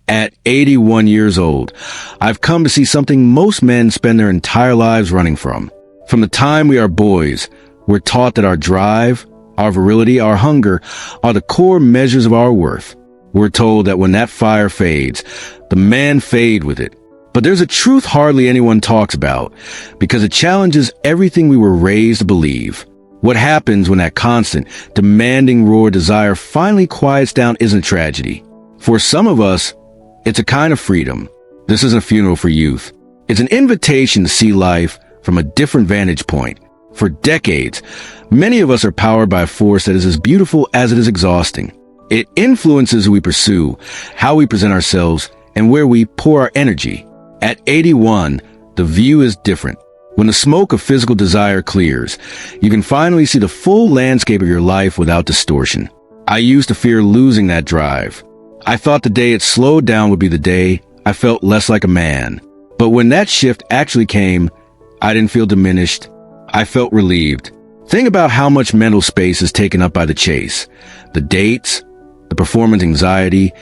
At 81 years old, I've come to see something most men spend their entire lives running from. From the time we are boys, we're taught that our drive, our virility, our hunger are the core measures of our worth. We're told that when that fire fades, the man fade with it. But there's a truth hardly anyone talks about, because it challenges everything we were raised to believe. What happens when that constant, demanding raw desire finally quiets down isn't tragedy. For some of us, it's a kind of freedom. This isn't a funeral for youth. It's an invitation to see life from a different vantage point. For decades, many of us are powered by a force that is as beautiful as it is exhausting. It influences who we pursue, how we present ourselves, and where we pour our energy. At 81, the view is different. When the smoke of physical desire clears, you can finally see the full landscape of your life without distortion. I used to fear losing that drive. I thought the day it slowed down would be the day I felt less like a man. But when that shift actually came, I didn't feel diminished. I felt relieved. Think about how much mental space is taken up by the chase, the dates, the performance anxiety,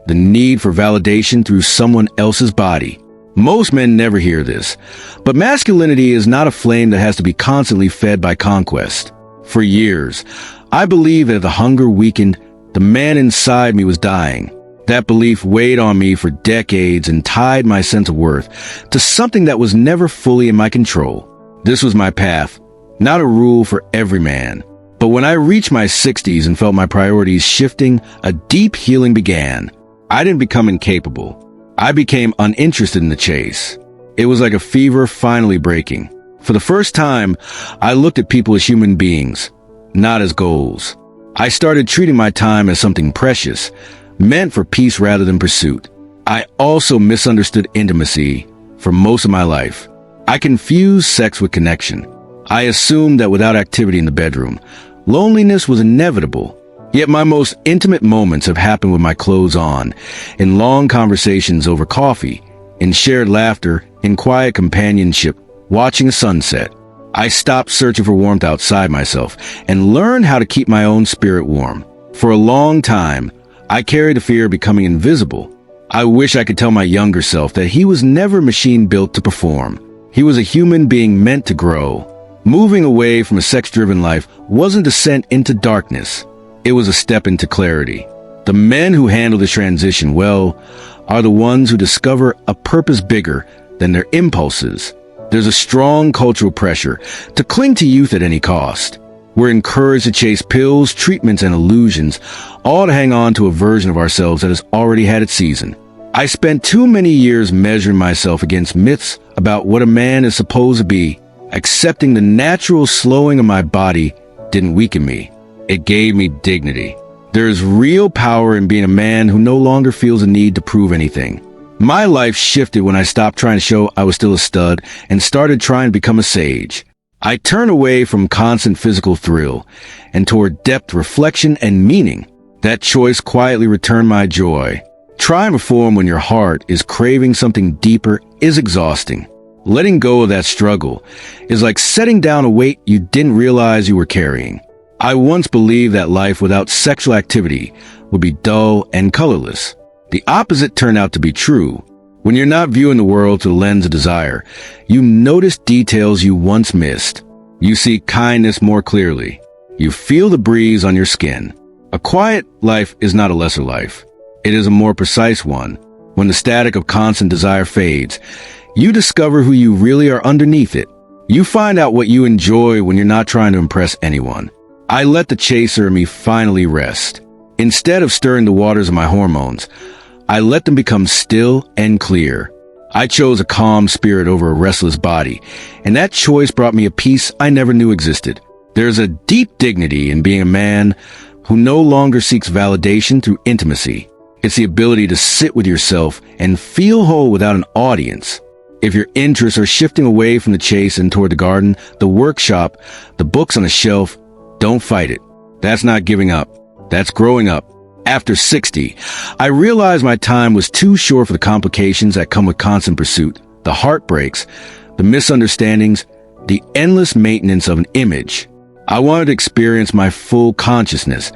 the need for validation through someone else's body. Most men never hear this, but masculinity is not a flame that has to be constantly fed by conquest. For years, I believed that if the hunger weakened, the man inside me was dying. That belief weighed on me for decades and tied my sense of worth to something that was never fully in my control. This was my path, not a rule for every man. But when I reached my 60s and felt my priorities shifting, a deep healing began. I didn't become incapable. I became uninterested in the chase. It was like a fever finally breaking. For the first time, I looked at people as human beings, not as goals. I started treating my time as something precious, meant for peace rather than pursuit. I also misunderstood intimacy for most of my life. I confused sex with connection. I assumed that without activity in the bedroom, loneliness was inevitable. Yet my most intimate moments have happened with my clothes on, in long conversations over coffee, in shared laughter, in quiet companionship, watching a sunset. I stopped searching for warmth outside myself and learned how to keep my own spirit warm. For a long time, I carried the fear of becoming invisible. I wish I could tell my younger self that he was never machine built to perform. He was a human being meant to grow. Moving away from a sex-driven life wasn't a descent into darkness. It was a step into clarity. The men who handle this transition well are the ones who discover a purpose bigger than their impulses. There's a strong cultural pressure to cling to youth at any cost. We're encouraged to chase pills, treatments, and illusions, all to hang on to a version of ourselves that has already had its season. I spent too many years measuring myself against myths about what a man is supposed to be. Accepting the natural slowing of my body didn't weaken me. It gave me dignity. There is real power in being a man who no longer feels a need to prove anything. My life shifted when I stopped trying to show I was still a stud and started trying to become a sage. I turned away from constant physical thrill and toward depth, reflection, and meaning. That choice quietly returned my joy. Trying to perform when your heart is craving something deeper is exhausting. Letting go of that struggle is like setting down a weight you didn't realize you were carrying. I once believed that life without sexual activity would be dull and colorless. The opposite turned out to be true. When you're not viewing the world through the lens of desire, you notice details you once missed. You see kindness more clearly. You feel the breeze on your skin. A quiet life is not a lesser life. It is a more precise one. When the static of constant desire fades, you discover who you really are underneath it. You find out what you enjoy when you're not trying to impress anyone. I let the chaser in me finally rest. Instead of stirring the waters of my hormones, I let them become still and clear. I chose a calm spirit over a restless body, and that choice brought me a peace I never knew existed. There's a deep dignity in being a man who no longer seeks validation through intimacy. It's the ability to sit with yourself and feel whole without an audience. If your interests are shifting away from the chase and toward the garden, the workshop, the books on the shelf, don't fight it. That's not giving up. That's growing up. After 60, I realized my time was too short for the complications that come with constant pursuit, the heartbreaks, the misunderstandings, the endless maintenance of an image. I wanted to experience my full consciousness,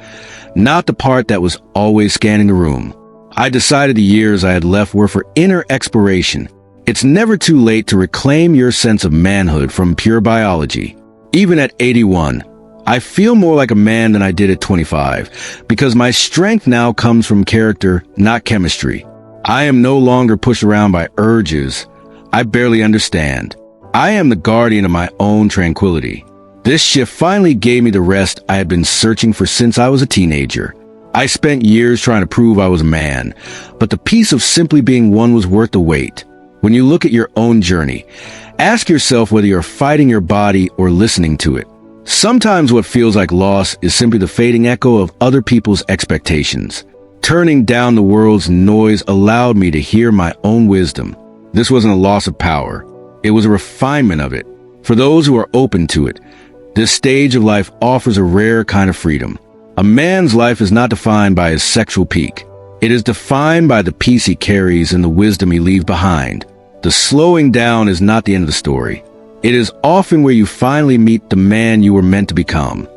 not the part that was always scanning the room. I decided the years I had left were for inner exploration. It's never too late to reclaim your sense of manhood from pure biology. Even at 81, I feel more like a man than I did at 25, because my strength now comes from character, not chemistry. I am no longer pushed around by urges I barely understand. I am the guardian of my own tranquility. This shift finally gave me the rest I had been searching for since I was a teenager. I spent years trying to prove I was a man, but the peace of simply being one was worth the wait. When you look at your own journey, ask yourself whether you're fighting your body or listening to it. Sometimes what feels like loss is simply the fading echo of other people's expectations. Turning down the world's noise allowed me to hear my own wisdom. This wasn't a loss of power. It was a refinement of it. For those who are open to it, this stage of life offers a rare kind of freedom. A man's life is not defined by his sexual peak. It is defined by the peace he carries and the wisdom he leaves behind. The slowing down is not the end of the story. It is often where you finally meet the man you were meant to become.